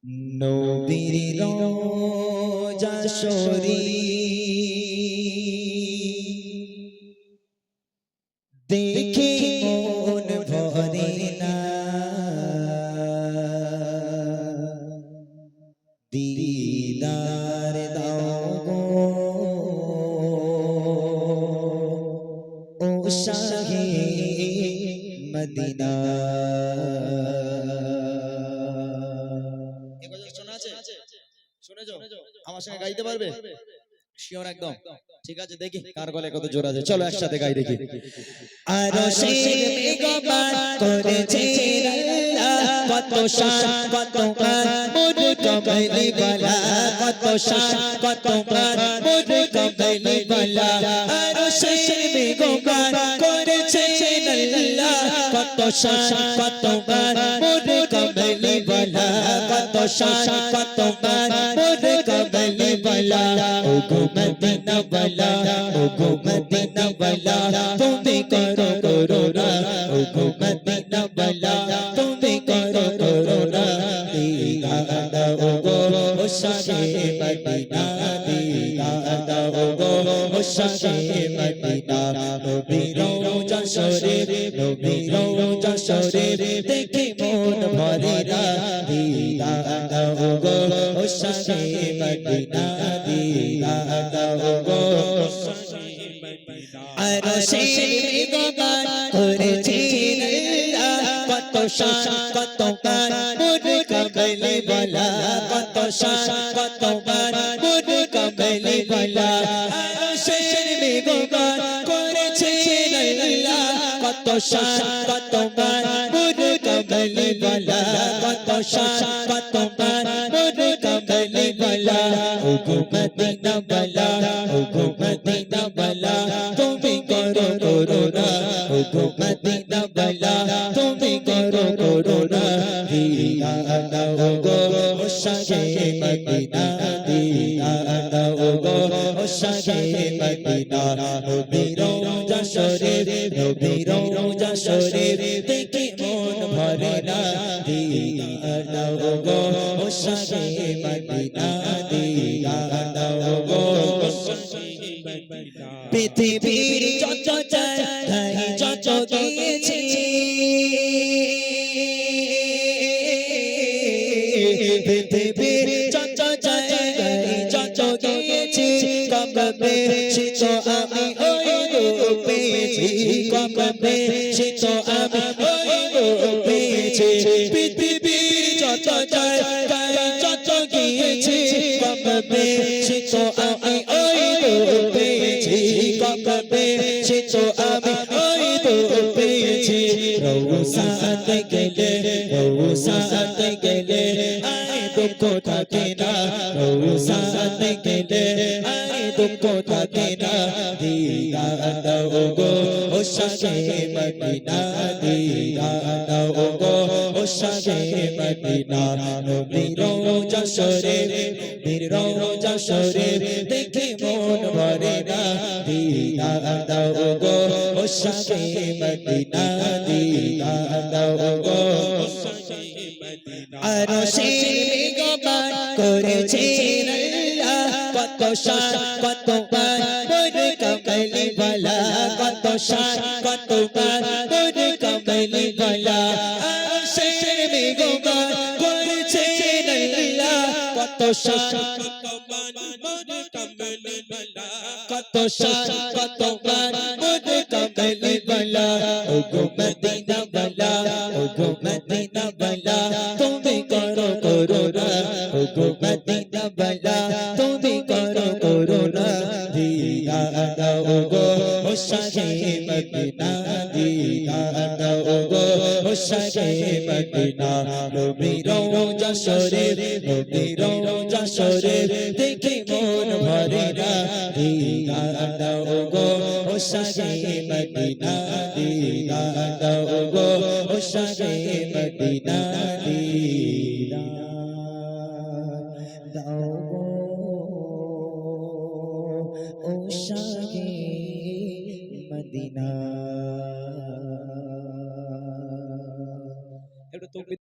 নবীর রোজা শরীফ দেখে মন ভরে না, দিদার দাও গো ও শাহে মদিনা। শুনেছো? আমার সঙ্গে গাইতে পারবে? শিওর একদম? ঠিক আছে, দেখি কার গলায় কত জোর আছে। চলো একসাথে গাই দেখি। আরশের মেঘমান করেছে আল্লাহ, কত শান কত মান মোর কমলি বালা, কত শান কত মান মোর কমলি বালা। আরশের মেঘমান করেছে আল্লাহ, কত শান কত মান মোর কমলি বালা, কত শান কত মান মোর কমলি বালা। ও গো মদিনা বালা, ও গো মদিনা বালা, তুমি করো করোনা। ও গো মদিনা বালা, তুমি করো করোনা। দিদা দাও গো ও শাহে মদিনা, দিদা দাও গো ও শাহে মদিনা। নবীর রওজা শরীফ, নবীর রওজা শরীফ দেখে মন ভরে না, দিদা দাও গো ও শাহে মদিনা, দিদা দাও গো ও শাহে মদিনা। আরশের মেঘমান করেছে আল্লাহ, কত শান কত মান মোর কমলি বালা, কত শান কত মান মোর কমলি বালা। আরশের মেঘমান করেছে আল্লাহ, কত শান কত মান মোর কমলি বালা, কত শান কত মান মোর কমলি বালা। ও গো মদিনা বালা, ও গো মদিনা বালা, তুমি করো করোনা। ও গো মদিনা বালা, তুমি করো করোনা। দিদা দাও গো ও শাহে মদিনা, দিদা দাও গো ও শাহে মদিনা। নবীর রওজা শরীফ, নবীর রওজা শরীফ দেখে মন ভরে না, দিদা দাও গো ও শাহে মদিনা, দিদা দাও গো ও শাহে মদিনা। পৃথিবীর যত জায়গায় যত গিয়েছি, পৃথিবীর যত জায়গায় যত গিয়েছি, কম বেশি তো আমি ওই গো পেয়েছি, কম বেশি তো আমি ওই গো পেয়েছি। পৃথিবীর যত জায়গায় যত গিয়েছি, কম বেশি তো আমি ওই গো পেয়েছি, কম বেশি তো আমি ওই গো পেয়েছি। রওসাতে গেলে, রওসাতে গেলে আয় দুঃখ থাকে না, রওসাতে গেলে আয় দুঃখ থাকে না। দিদা দাও গো ও শাহে মদিনা, দিদা দাও গো ও শাহে মদিনা। নবীর রওজা শরীফ, নবীর রওজা শরীফ দেখে মন ভরে না, দিদা দাও গো ও শাহে মদিনা, দিদা দাও গো ও শাহে মদিনা। আরশের মেঘমান করেছে আল্লাহ, কত শান কত মান মোর কমলি বালা, কত শান কত মান মোর কমলি বালা। আরশের মেঘমান করেছে আল্লাহ, কত শান কত মান মোর কমলি বালা, কত শান কত মান মোর কমলি বালা। ও গো মদিনা বালা, ও গো মদিনা বালা, তুমি করো করোনা। ও গো মদিনা বালা, তুমি করো করোনা। দিদা দাও গো ও শাহে মদিনা, দিদা দাও গো ও শাহে মদিনা। নবীর রওজা শরীফ, নবীর রওজা শরীফ দেখে মন ভরে না, দিদা দাও গো ও শাহে মদিনা, দিদা দাও গো ও শাহে মদিনা, দিদা দাও গো ও শাহে মদিনা। একটু